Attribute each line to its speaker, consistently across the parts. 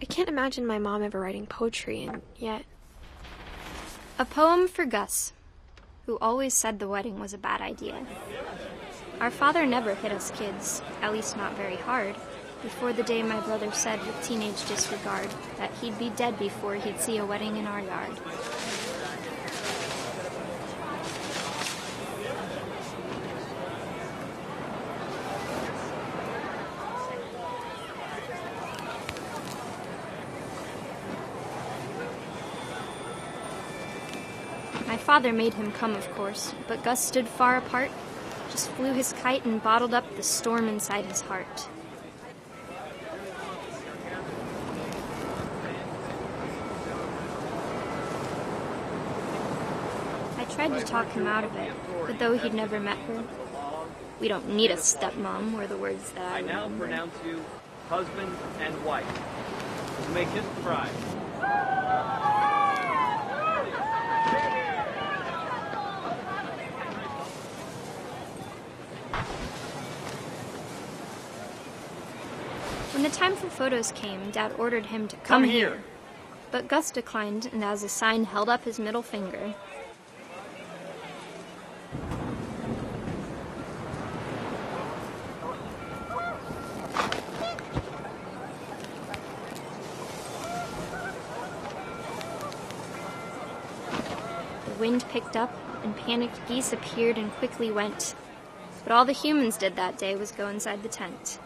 Speaker 1: can't imagine my mom ever writing poetry, and yet...
Speaker 2: A poem for Gus, who always said the wedding was a bad idea. Our father never hit us kids, at least not very hard, before the day my brother said with teenage disregard that he'd be dead before he'd see a wedding in our yard. My father made him come, of course, but Gus stood far apart, just flew his kite and bottled up the storm inside his heart. I tried to talk him out of it, but though he'd never met her, "We don't need a stepmom," were the words that I
Speaker 3: now
Speaker 2: remembered.
Speaker 3: pronounce you husband and wife. You may kiss the bride.
Speaker 2: When the time for photos came, Dad ordered him to come here. But Gus declined, and as a sign held up his middle finger. The wind picked up, and panicked geese appeared and quickly went. But all the humans did that day was go inside the tent.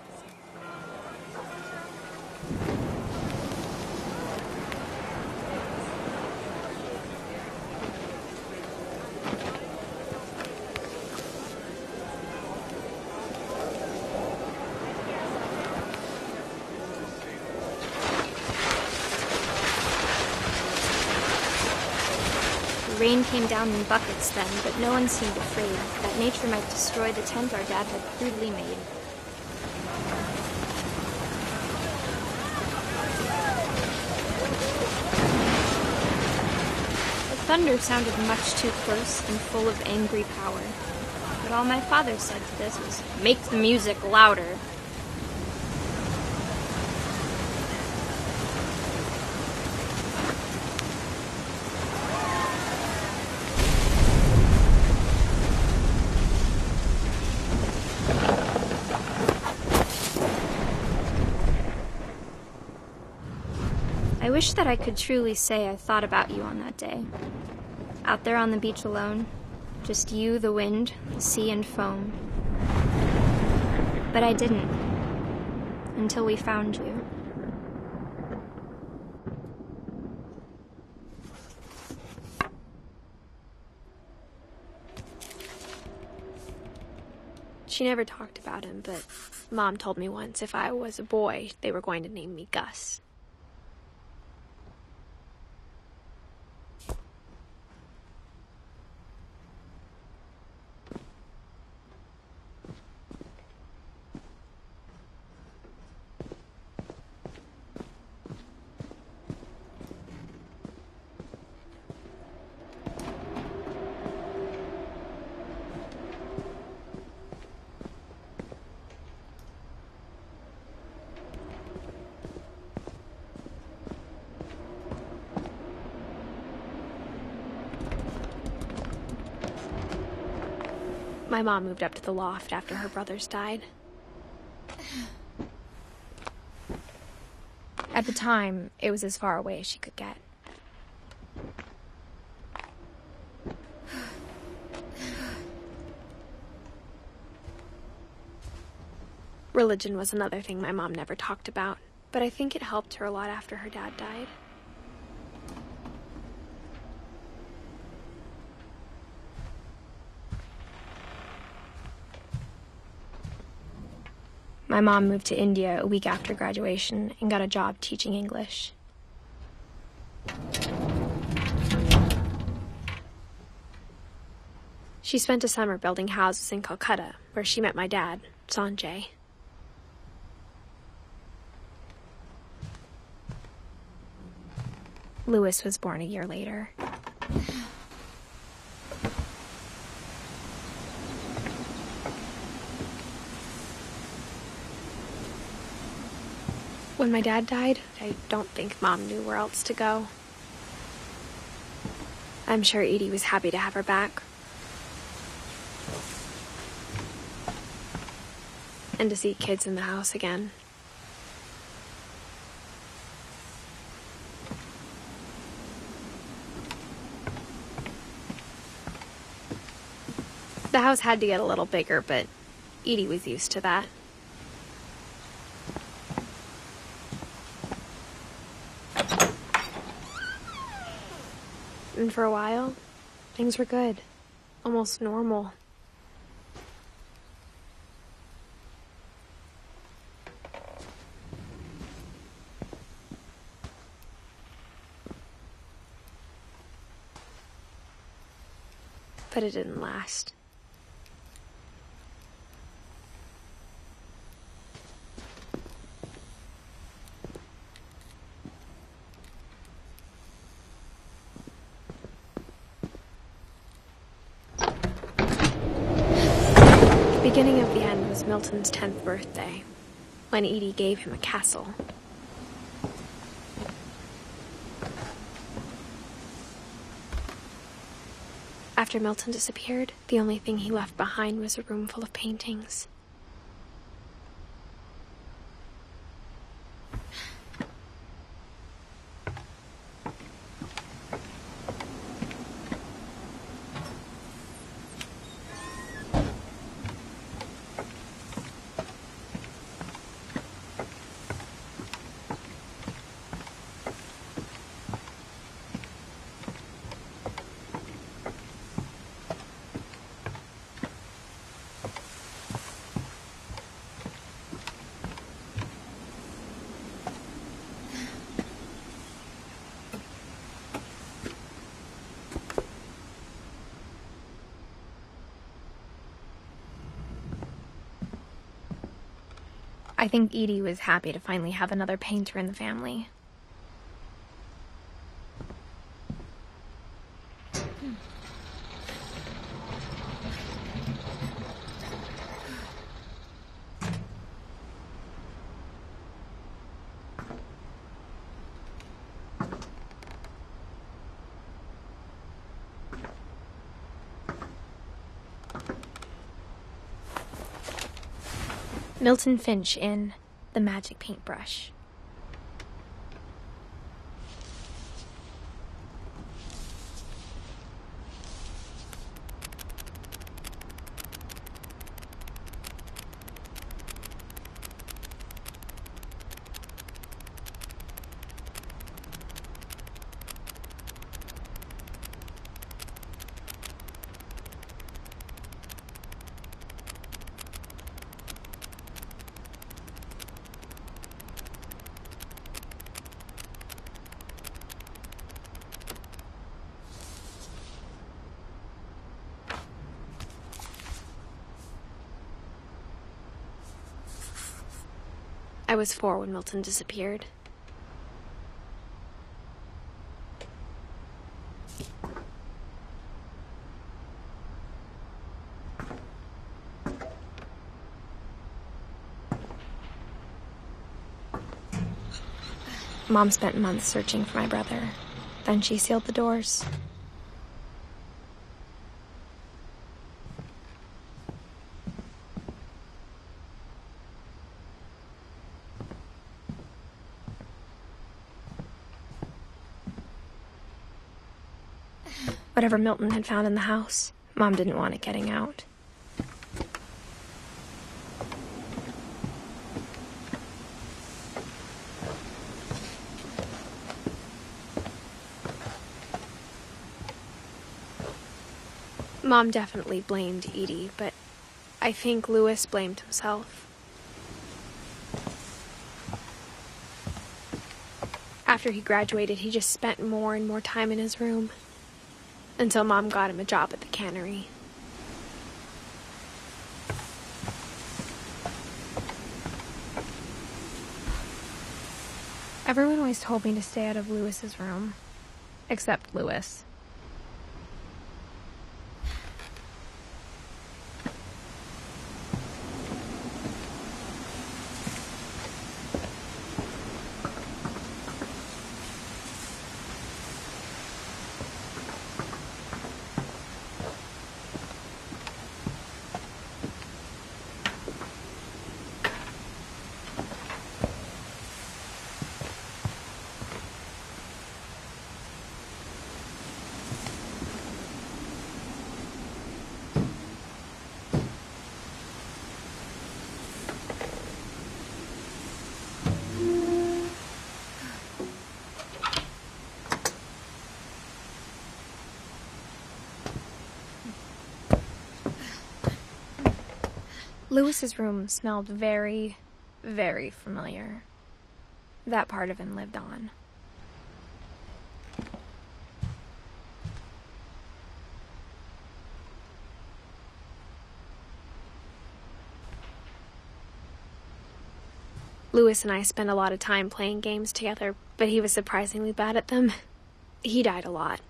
Speaker 2: The rain came down in buckets then, but no one seemed afraid that nature might destroy the tent our dad had crudely made. The thunder sounded much too close and full of angry power, but all my father said to this was, "Make the music louder." I wish that I could truly say I thought about you on that day. Out there on the beach alone, just you, the wind, the sea, and foam. But I didn't, until we found you.
Speaker 1: She never talked about him, but Mom told me once if I was a boy, they were going to name me Gus. My mom moved up to the loft after her brothers died. At the time, it was as far away as she could get. Religion was another thing my mom never talked about, but I think it helped her a lot after her dad died. My mom moved to India a week after graduation and got a job teaching English. She spent a summer building houses in Calcutta, where she met my dad, Sanjay. Louis was born a year later. When my dad died, I don't think Mom knew where else to go. I'm sure Edie was happy to have her back. And to see kids in the house again. The house had to get a little bigger, but Edie was used to that. And for a while, things were good. Almost normal. But it didn't last. The beginning of the end was Milton's 10th birthday, when Edie gave him a castle. After Milton disappeared, the only thing he left behind was a room full of paintings. I think Edie was happy to finally have another painter in the family. Milton Finch in The Magic Paintbrush. I was 4 when Milton disappeared. Mom spent months searching for my brother. Then she sealed the doors. Whatever Milton had found in the house, Mom didn't want it getting out. Mom definitely blamed Edie, but I think Louis blamed himself. After he graduated, he just spent more and more time in his room. Until Mom got him a job at the cannery. Everyone always told me to stay out of Louis's room. Except Louis. Lewis's room smelled very, very familiar. That part of him lived on. Lewis and I spent a lot of time playing games together, but he was surprisingly bad at them. He died a lot.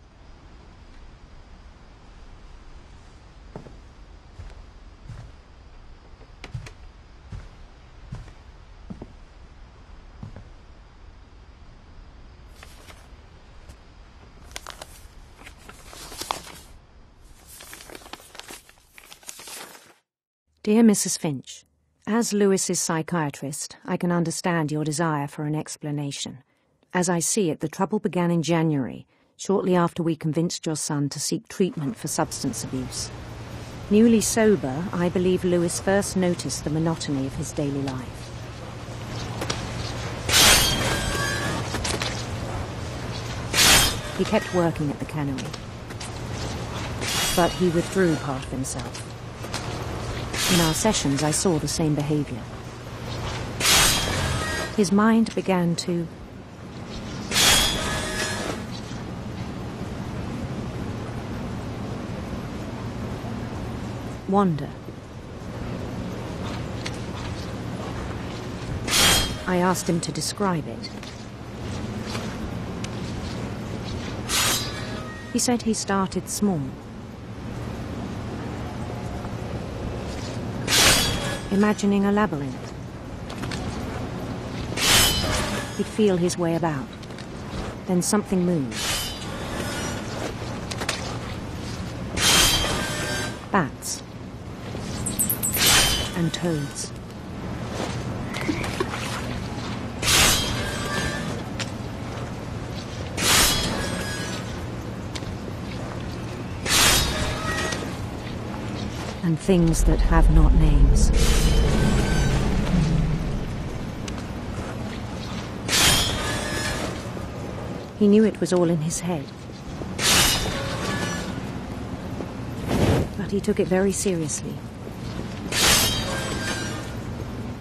Speaker 4: Dear Mrs. Finch, as Lewis's psychiatrist, I can understand your desire for an explanation. As I see it, the trouble began in January, shortly after we convinced your son to seek treatment for substance abuse. Newly sober, I believe Lewis first noticed the monotony of his daily life. He kept working at the cannery, but he withdrew part of himself. In our sessions, I saw the same behavior. His mind began to wander. I asked him to describe it. He said he started small. Imagining a labyrinth. He'd feel his way about. Then something moved. Bats. And toads. And things that have not names. He knew it was all in his head. But he took it very seriously.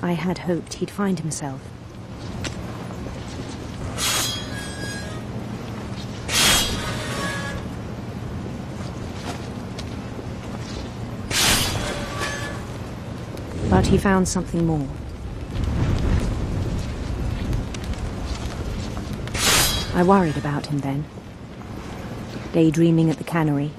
Speaker 4: I had hoped he'd find himself. But he found something more. I worried about him then, daydreaming at the cannery.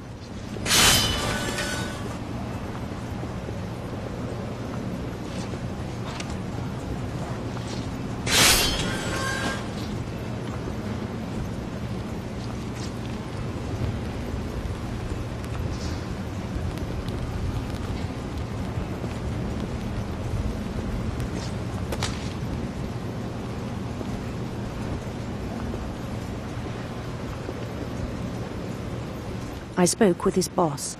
Speaker 4: I spoke with his boss.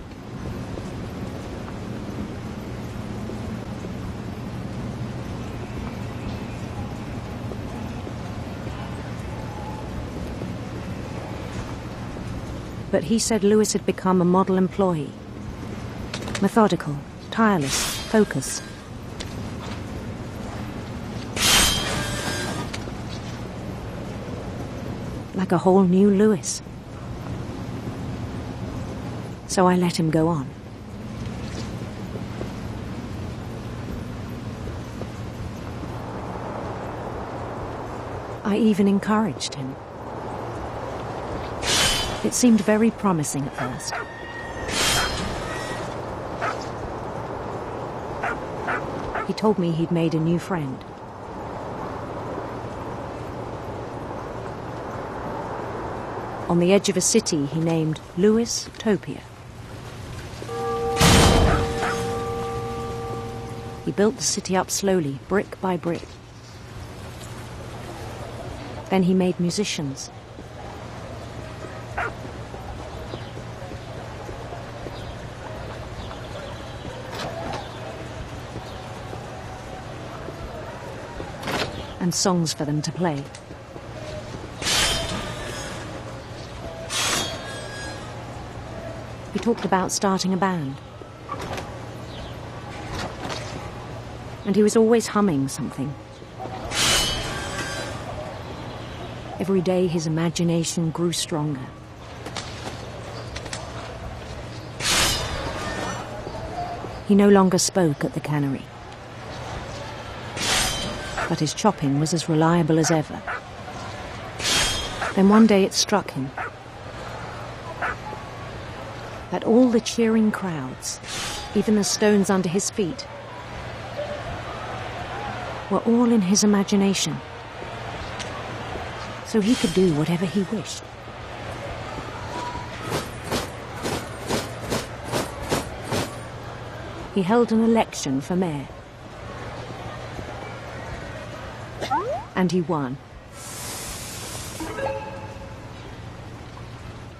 Speaker 4: But he said Lewis had become a model employee. Methodical, tireless, focused. Like a whole new Lewis. So I let him go on. I even encouraged him. It seemed very promising at first. He told me he'd made a new friend. On the edge of a city he named Lewis Topia. He built the city up slowly, brick by brick. Then he made musicians. And songs for them to play. He talked about starting a band. and he was always humming something. Every day his imagination grew stronger. He no longer spoke at the cannery, but his chopping was as reliable as ever. Then one day it struck him that all the cheering crowds, even the stones under his feet, were all in his imagination, so he could do whatever he wished. He held an election for mayor, and he won.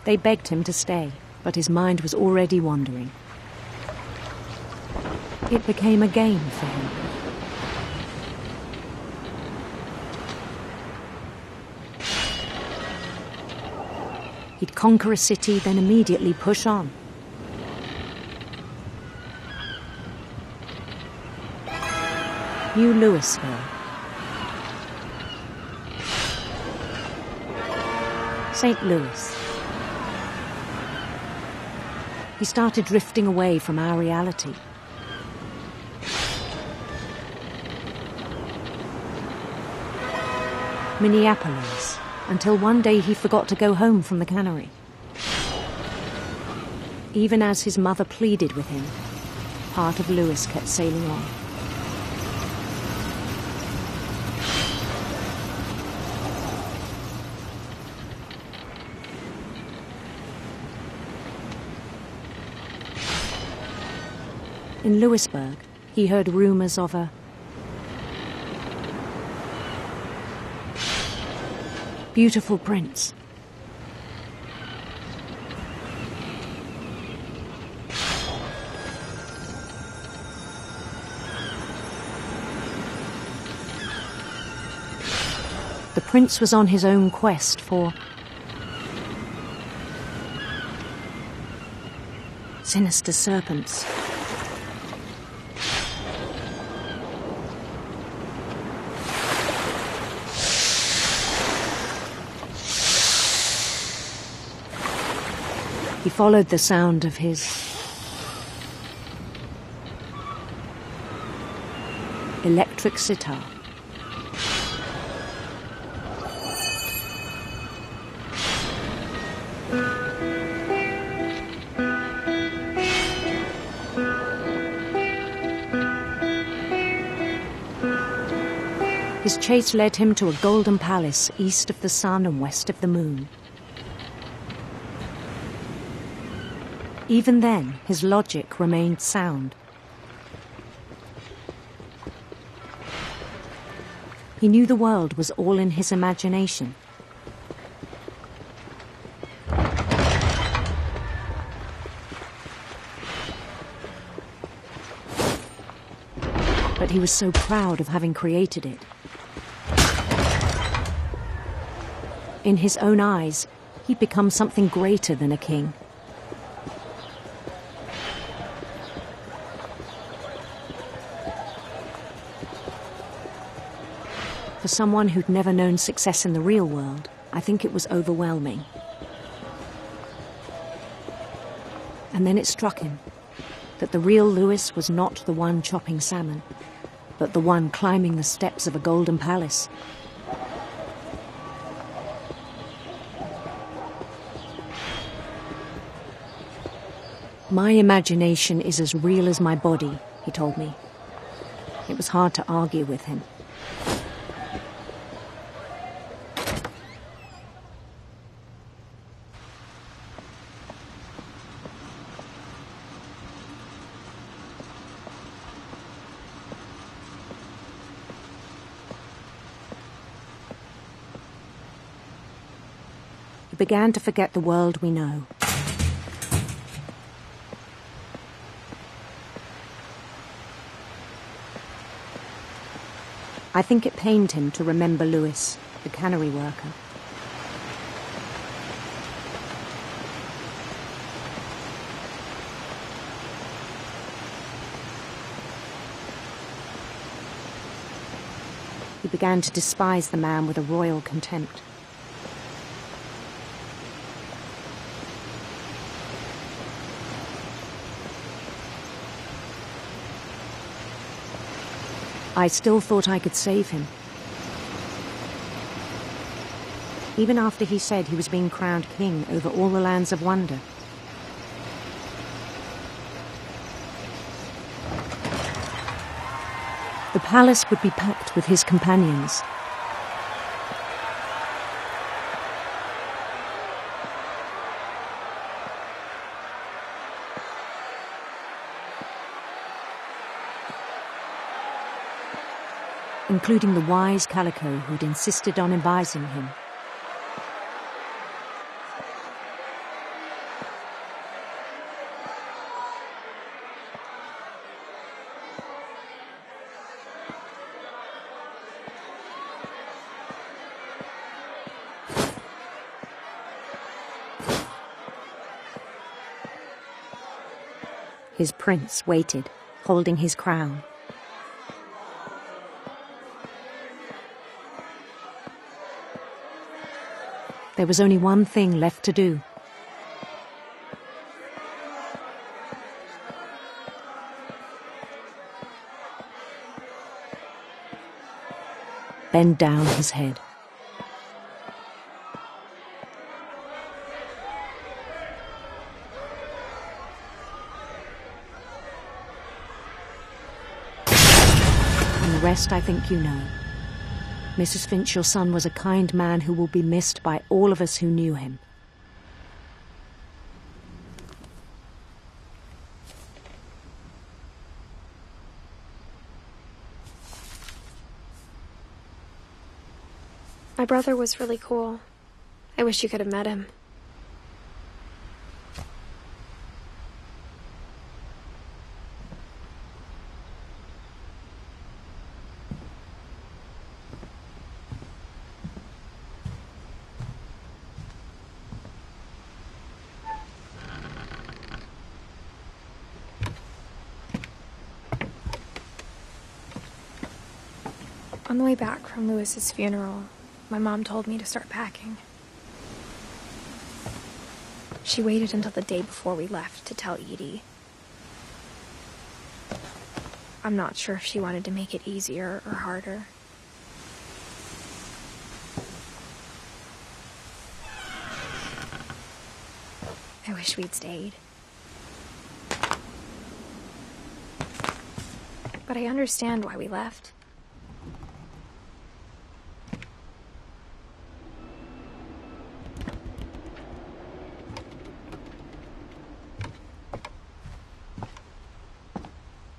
Speaker 4: They begged him to stay, but his mind was already wandering. It became a game for him. He'd conquer a city, then immediately push on. New Louisville. St. Louis. He started drifting away from our reality. Minneapolis, until one day he forgot to go home from the cannery. Even as his mother pleaded with him, part of Louis kept sailing on. In Louisburg, he heard rumors of a beautiful prince. The prince was on his own quest for sinister serpents. He followed the sound of his electric sitar. His chase led him to a golden palace east of the sun and west of the moon. Even then, his logic remained sound. He knew the world was all in his imagination. But he was so proud of having created it. In his own eyes, he'd become something greater than a king. For someone who'd never known success in the real world, I think it was overwhelming. And then it struck him that the real Louis was not the one chopping salmon, but the one climbing the steps of a golden palace. My imagination is as real as my body, he told me. It was hard to argue with him. He began to forget the world we know. I think it pained him to remember Louis, the cannery worker. He began to despise the man with a royal contempt. I still thought I could save him. Even after he said he was being crowned king over all the lands of wonder. The palace would be packed with his companions. Including the wise Calico who'd insisted on advising him. His prince waited, holding his crown. There was only one thing left to do. Bend down his head. And the rest I think you know. Mrs. Finch, your son was a kind man who will be missed by all of us who knew him.
Speaker 1: My brother was really cool. I wish you could have met him. On the way back from Lewis's funeral, my mom told me to start packing. She waited until the day before we left to tell Edie. I'm not sure if she wanted to make it easier or harder. I wish we'd stayed. But I understand why we left.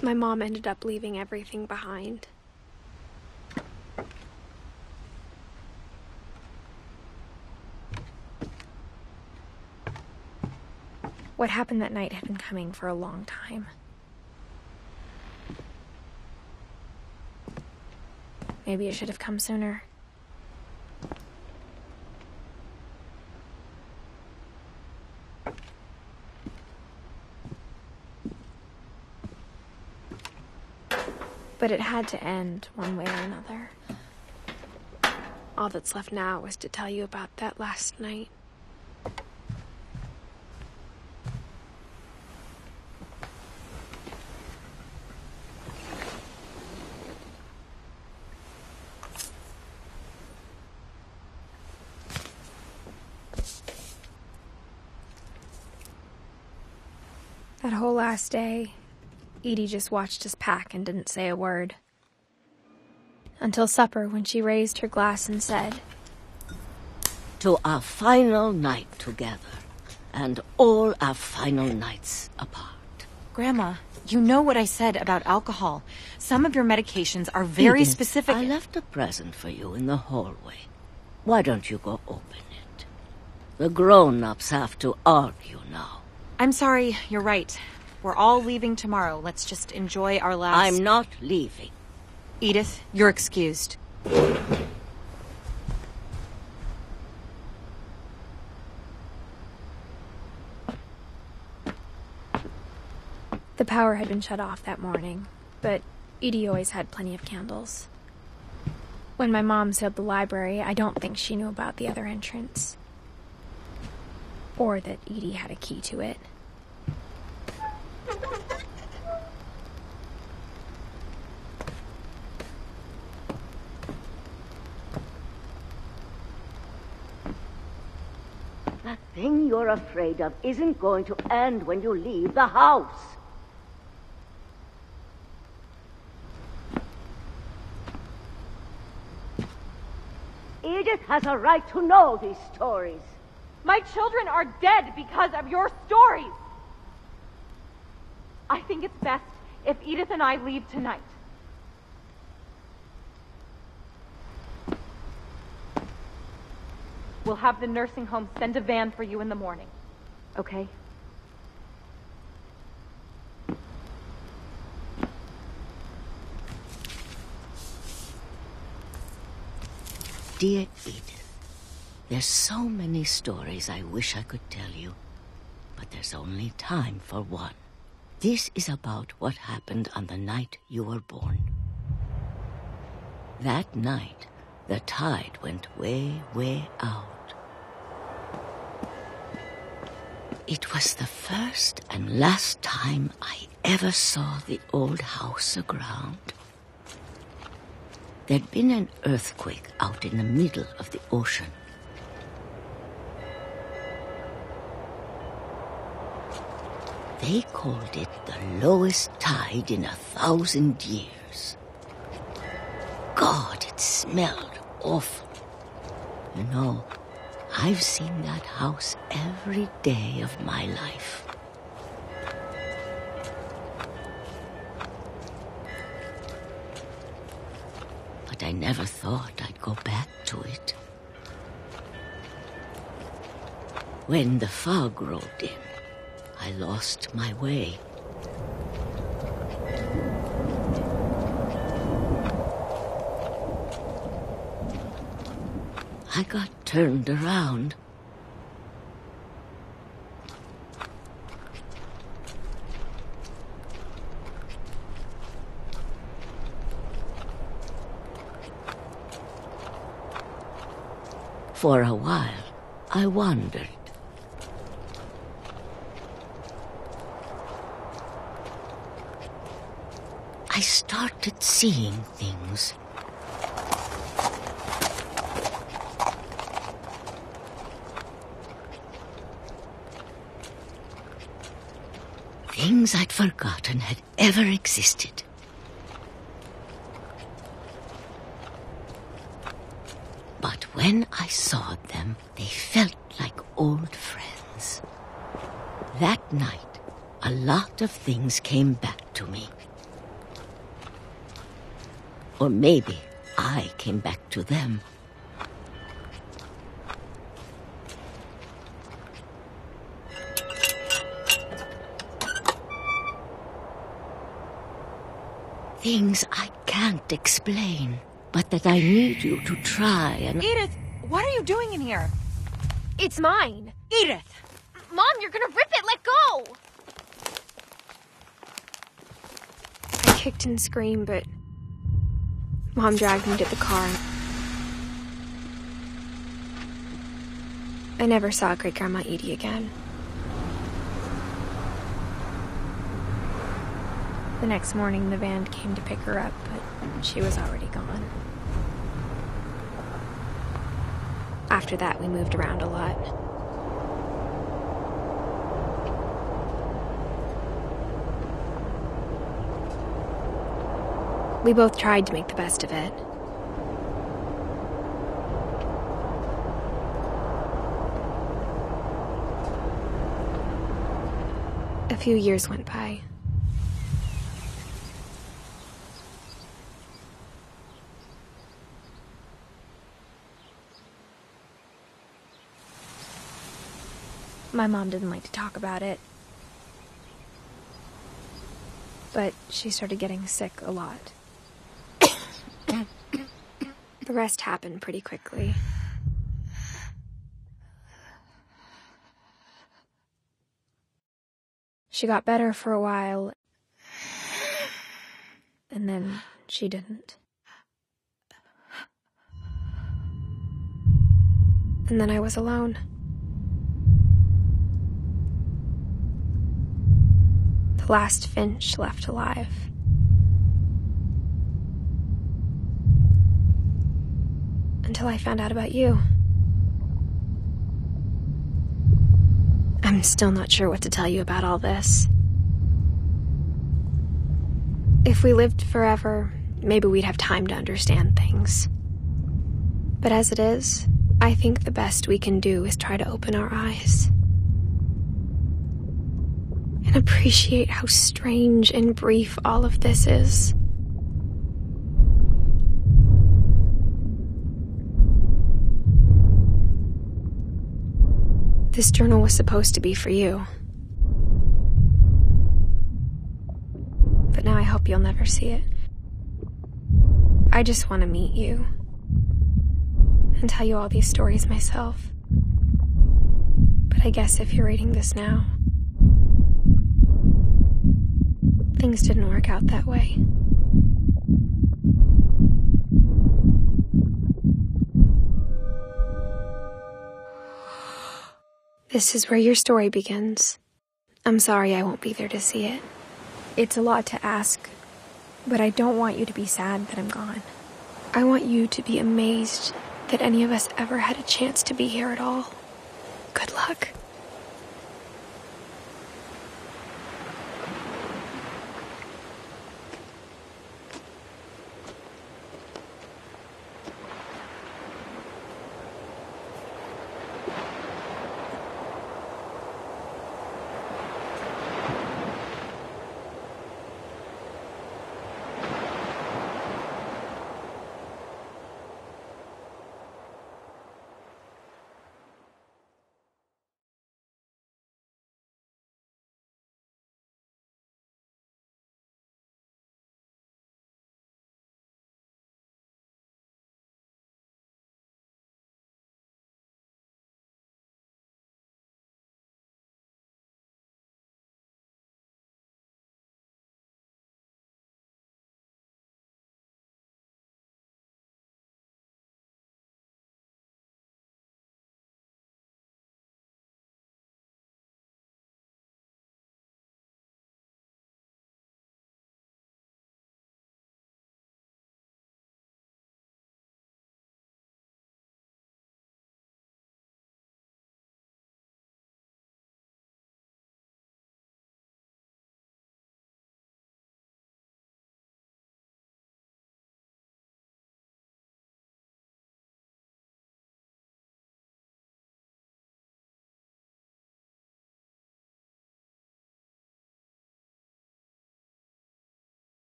Speaker 1: My mom ended up leaving everything behind. What happened that night had been coming for a long time. Maybe it should have come sooner. But it had to end one way or another. All that's left now is to tell you about that last night. That whole last day, Edie just watched us pack and didn't say a word. Until supper, when she raised her glass and said,
Speaker 5: "To our final night together, and all our final nights apart."
Speaker 6: Grandma, you know what I said about alcohol. Some of your medications are very
Speaker 5: Edith,
Speaker 6: specific.
Speaker 5: I left a present for you in the hallway. Why don't you go open it? The grown-ups have to argue now.
Speaker 6: I'm sorry, you're right. We're all leaving tomorrow. Let's just enjoy our last...
Speaker 5: I'm not leaving.
Speaker 6: Edith, you're excused.
Speaker 1: The power had been shut off that morning, but Edie always had plenty of candles. When my mom sealed the library, I don't think she knew about the other entrance. Or that Edie had a key to it.
Speaker 5: That thing you're afraid of isn't going to end when you leave the house. Edith has a right to know these stories.
Speaker 7: My children are dead because of your stories. I think it's best if Edith and I leave tonight. We'll have the nursing home send a van for you in the morning, okay?
Speaker 5: Dear Edith, there's so many stories I wish I could tell you, but there's only time for one. This is about what happened on the night you were born. That night, the tide went way, way out. It was the first and last time I ever saw the old house aground. There'd been an earthquake out in the middle of the ocean. They called it the lowest tide in 1,000 years. God, it smelled awful. You know, I've seen that house every day of my life. But I never thought I'd go back to it. When the fog rolled in, I lost my way. I got turned around. For a while, I wandered. I started seeing things. Things I'd forgotten had ever existed. But when I saw them, they felt like old friends. That night, a lot of things came back to me. Or maybe I came back to them. Things I can't explain, but that I need you to try and...
Speaker 6: Edith, what are you doing in here?
Speaker 1: It's mine.
Speaker 6: Edith!
Speaker 1: Mom, you're gonna rip it! Let go! I kicked and screamed, but Mom dragged me to the car. I never saw Great-Grandma Edie again. The next morning, the van came to pick her up, but she was already gone. After that, we moved around a lot. We both tried to make the best of it. A few years went by. My mom didn't like to talk about it. But she started getting sick a lot. The rest happened pretty quickly. She got better for a while, and then she didn't. And then I was alone. The last Finch left alive. Until I found out about you. I'm still not sure what to tell you about all this. If we lived forever, maybe we'd have time to understand things. But as it is, I think the best we can do is try to open our eyes. And appreciate how strange and brief all of this is. This journal was supposed to be for you. But now I hope you'll never see it. I just want to meet you. And tell you all these stories myself. But I guess if you're reading this now, things didn't work out that way. This is where your story begins. I'm sorry I won't be there to see it. It's a lot to ask, but I don't want you to be sad that I'm gone. I want you to be amazed that any of us ever had a chance to be here at all. Good luck.